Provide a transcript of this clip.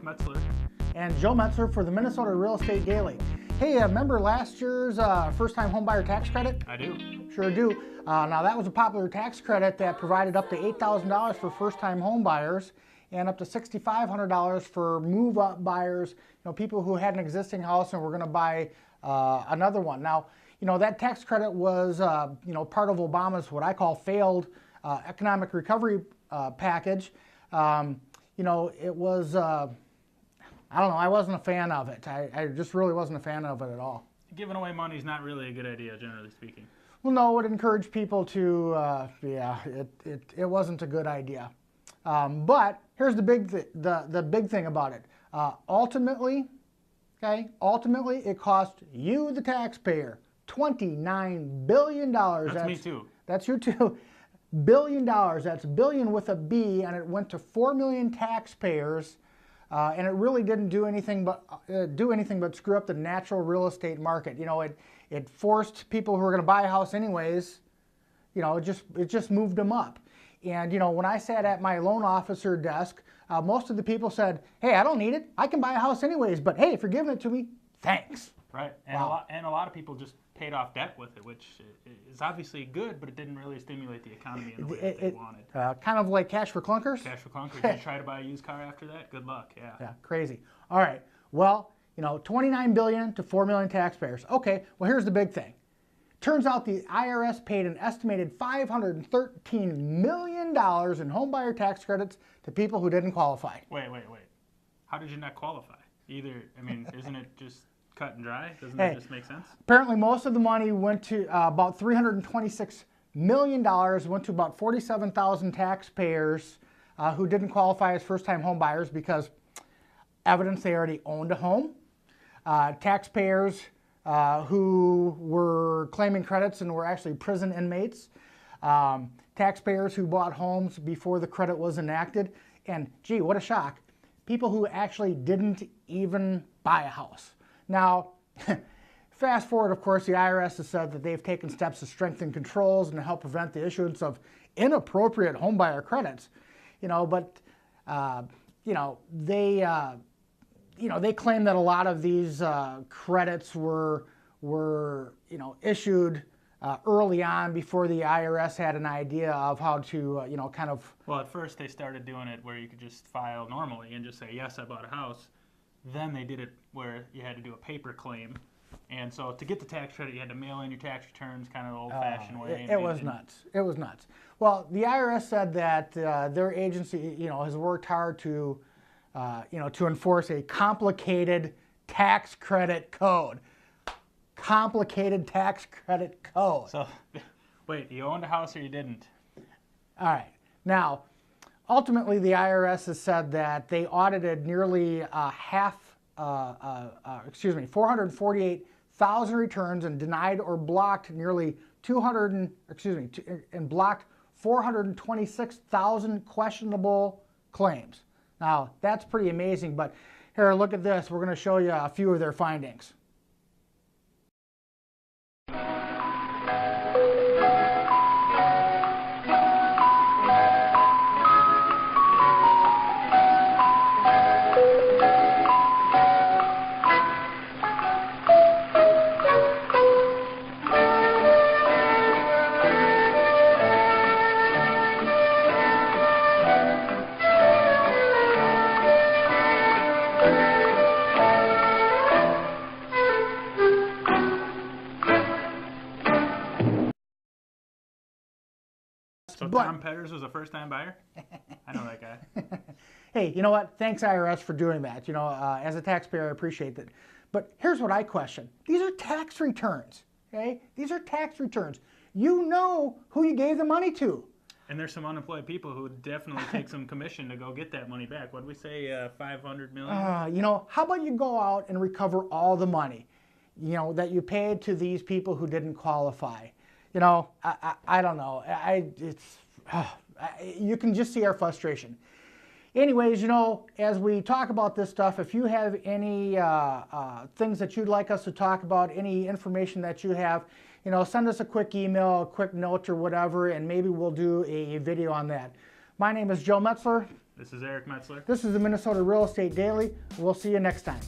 Metzler. And Joe Metzler for the Minnesota Real Estate Daily. Hey, remember last year's first-time homebuyer tax credit? I do. Sure do. Now that was a popular tax credit that provided up to $8,000 for first-time homebuyers and up to $6,500 for move-up buyers, people who had an existing house and were going to buy another one. Now, that tax credit was, part of Obama's what I call failed economic recovery package. It was, I don't know, I wasn't a fan of it. I just really wasn't a fan of it at all. Giving away money is not really a good idea, generally speaking. Well, no, it encouraged people to, it wasn't a good idea. But here's the big thing about it. Ultimately, it cost you, the taxpayer, $29 billion. That's me too. That's you too. $1 billion. That's billion with a B, and it went to 4 million taxpayers. And it really didn't do anything but screw up the natural real estate market. It forced people who were going to buy a house anyways. It just moved them up. And when I sat at my loan officer desk, most of the people said, "Hey, I don't need it. I can buy a house anyways. But hey, if you're giving it to me, thanks." Right. And wow. a lot of people just paid off debt with it, which is obviously good, but it didn't really stimulate the economy in the way that they wanted. Kind of like cash for clunkers? Cash for clunkers. Did you try to buy a used car after that? Good luck, yeah. Yeah, crazy. All right, well, $29 billion to 4 million taxpayers. Okay, well, here's the big thing. Turns out the IRS paid an estimated $513 million in homebuyer tax credits to people who didn't qualify. Wait. How did you not qualify? Isn't it just cut and dry? Doesn't that just make sense? Apparently most of the money went to about $326 million, went to about 47,000 taxpayers who didn't qualify as first-time home buyers because evidence they already owned a home. Taxpayers who were claiming credits and were actually prison inmates. Taxpayers who bought homes before the credit was enacted. And gee, what a shock. People who actually didn't even buy a house. Now, fast forward, of course, the IRS has said that they've taken steps to strengthen controls and to help prevent the issuance of inappropriate homebuyer credits. They claim that a lot of these credits were issued early on before the IRS had an idea of how to, Well, at first they started doing it where you could just file normally and just say, yes, I bought a house. Then they did it where you had to do a paper claim. And so to get the tax credit, you had to mail in your tax returns kind of the old-fashioned way. It was nuts. It was nuts. Well, the IRS said that their agency, has worked hard to, to enforce a complicated tax credit code. Complicated tax credit code. So, wait, you owned a house or you didn't? All right. Now, ultimately, the IRS has said that they audited nearly 448,000 returns and denied or blocked nearly 426,000 questionable claims. Now, that's pretty amazing, but here, look at this. We're going to show you a few of their findings. So Tom Petters was a first-time buyer? I know that guy. Hey, you know what? Thanks, IRS, for doing that. As a taxpayer, I appreciate that. But here's what I question. These are tax returns, okay? These are tax returns. You know who you gave the money to. And there's some unemployed people who would definitely take some commission to go get that money back. What did we say, $500 million? How about you go out and recover all the money, that you paid to these people who didn't qualify? I don't know. You can just see our frustration. Anyways, as we talk about this stuff, if you have any things that you'd like us to talk about, any information that you have, send us a quick email, a quick note or whatever, and maybe we'll do a video on that. My name is Joe Metzler. This is Eric Metzler. This is the Minnesota Real Estate Daily. We'll see you next time.